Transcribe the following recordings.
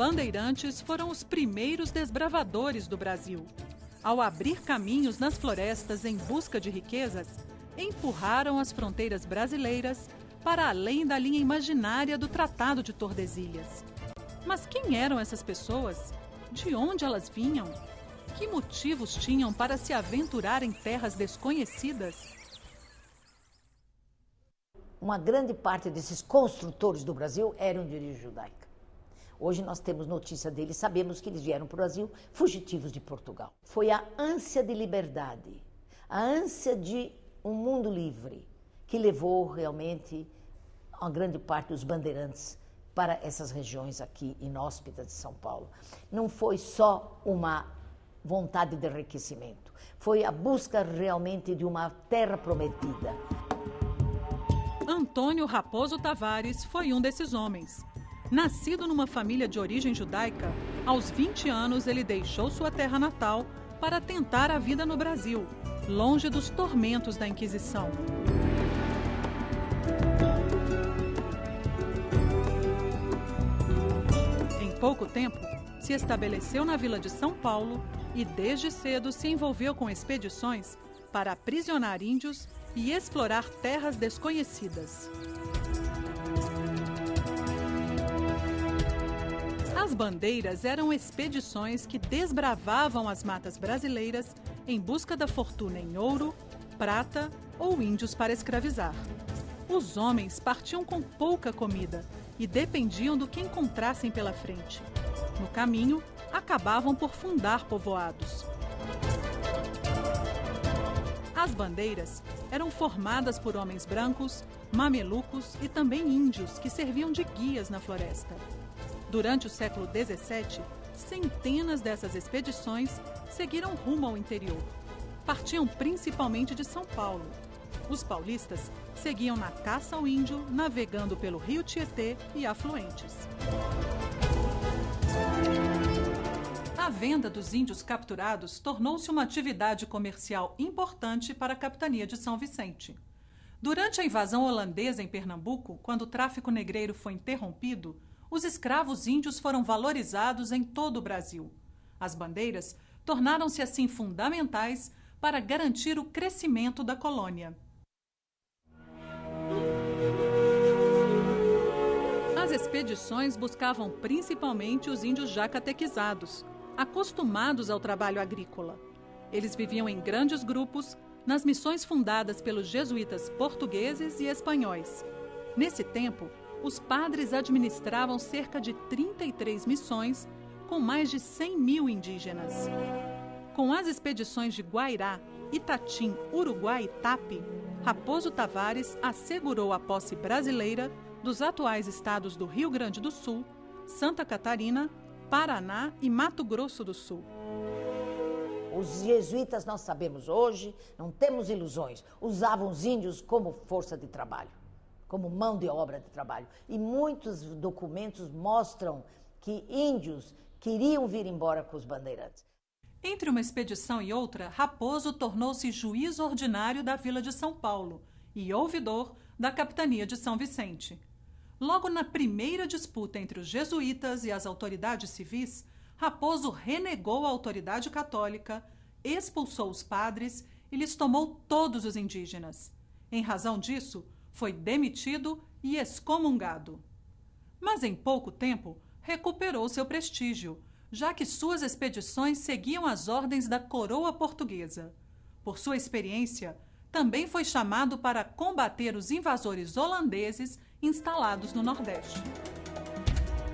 bandeirantes foram os primeiros desbravadores do Brasil. Ao abrir caminhos nas florestas em busca de riquezas, empurraram as fronteiras brasileiras para além da linha imaginária do Tratado de Tordesilhas. Mas quem eram essas pessoas? De onde elas vinham? Que motivos tinham para se aventurar em terras desconhecidas? Uma grande parte desses construtores do Brasil eram de origem judaica. Hoje nós temos notícia deles, sabemos que eles vieram para o Brasil fugitivos de Portugal. Foi a ânsia de liberdade, a ânsia de um mundo livre, que levou realmente a grande parte dos bandeirantes para essas regiões aqui inóspitas de São Paulo. Não foi só uma vontade de enriquecimento, foi a busca realmente de uma terra prometida. Antônio Raposo Tavares foi um desses homens. Nascido numa família de origem judaica, aos 20 anos ele deixou sua terra natal para tentar a vida no Brasil, longe dos tormentos da Inquisição. Em pouco tempo, se estabeleceu na vila de São Paulo e desde cedo se envolveu com expedições para aprisionar índios e explorar terras desconhecidas. As bandeiras eram expedições que desbravavam as matas brasileiras em busca da fortuna em ouro, prata ou índios para escravizar. Os homens partiam com pouca comida e dependiam do que encontrassem pela frente. No caminho, acabavam por fundar povoados. As bandeiras eram formadas por homens brancos, mamelucos e também índios que serviam de guias na floresta. Durante o século XVII, centenas dessas expedições seguiram rumo ao interior. Partiam principalmente de São Paulo. Os paulistas seguiam na caça ao índio, navegando pelo rio Tietê e afluentes. A venda dos índios capturados tornou-se uma atividade comercial importante para a capitania de São Vicente. Durante a invasão holandesa em Pernambuco, quando o tráfico negreiro foi interrompido, os escravos índios foram valorizados em todo o Brasil. As bandeiras tornaram-se assim fundamentais para garantir o crescimento da colônia. As expedições buscavam principalmente os índios já catequizados, acostumados ao trabalho agrícola. Eles viviam em grandes grupos nas missões fundadas pelos jesuítas portugueses e espanhóis. Nesse tempo, os padres administravam cerca de 33 missões com mais de 100 mil indígenas. Com as expedições de Guairá, Itatim, Uruguai e Tapi, Raposo Tavares assegurou a posse brasileira dos atuais estados do Rio Grande do Sul, Santa Catarina, Paraná e Mato Grosso do Sul. Os jesuítas, nós sabemos hoje, não temos ilusões, usavam os índios como força de trabalho, como mão de obra de trabalho. E muitos documentos mostram que índios queriam vir embora com os bandeirantes. Entre uma expedição e outra, Raposo tornou-se juiz ordinário da Vila de São Paulo e ouvidor da capitania de São Vicente. Logo na primeira disputa entre os jesuítas e as autoridades civis, Raposo renegou a autoridade católica, expulsou os padres e lhes tomou todos os indígenas. Em razão disso, foi demitido e excomungado. Mas em pouco tempo, recuperou seu prestígio, já que suas expedições seguiam as ordens da coroa portuguesa. Por sua experiência, também foi chamado para combater os invasores holandeses instalados no Nordeste.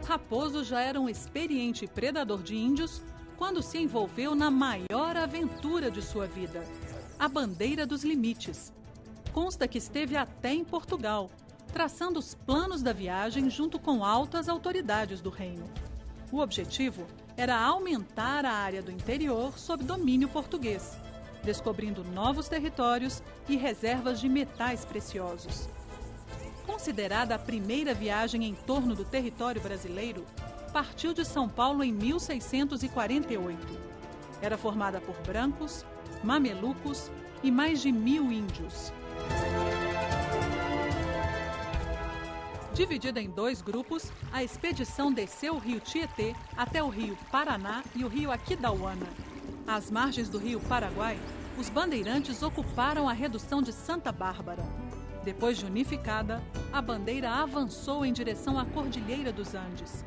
Raposo já era um experiente predador de índios quando se envolveu na maior aventura de sua vida, a Bandeira dos Limites. Consta que esteve até em Portugal, traçando os planos da viagem junto com altas autoridades do reino. O objetivo era aumentar a área do interior sob domínio português, descobrindo novos territórios e reservas de metais preciosos. Considerada a primeira viagem em torno do território brasileiro, partiu de São Paulo em 1648. Era formada por brancos, mamelucos e mais de 1000 índios. Dividida em 2 grupos, a expedição desceu o rio Tietê até o rio Paraná e o rio Aquidauana. Às margens do rio Paraguai, os bandeirantes ocuparam a redução de Santa Bárbara. Depois de unificada, a bandeira avançou em direção à Cordilheira dos Andes.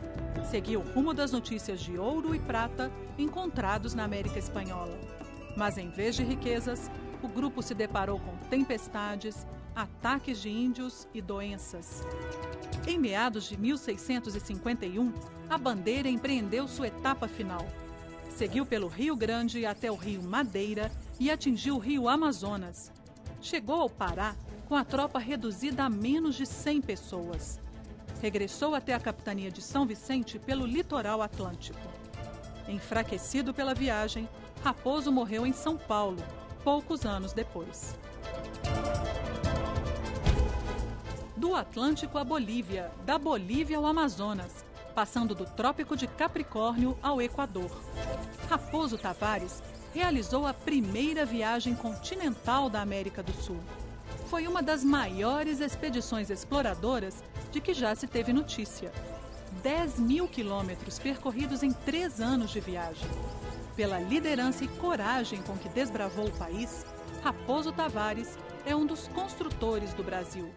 Seguiu o rumo das notícias de ouro e prata encontrados na América Espanhola. Mas em vez de riquezas, o grupo se deparou com tempestades, ataques de índios e doenças. Em meados de 1651, a bandeira empreendeu sua etapa final. Seguiu pelo Rio Grande até o Rio Madeira e atingiu o Rio Amazonas. Chegou ao Pará com a tropa reduzida a menos de 100 pessoas. Regressou até a capitania de São Vicente pelo litoral atlântico. Enfraquecido pela viagem, Raposo morreu em São Paulo, poucos anos depois. Do Atlântico à Bolívia, da Bolívia ao Amazonas, passando do Trópico de Capricórnio ao Equador. Raposo Tavares realizou a primeira viagem continental da América do Sul. Foi uma das maiores expedições exploradoras de que já se teve notícia. 10.000 quilômetros percorridos em 3 anos de viagem. Pela liderança e coragem com que desbravou o país, Raposo Tavares é um dos construtores do Brasil.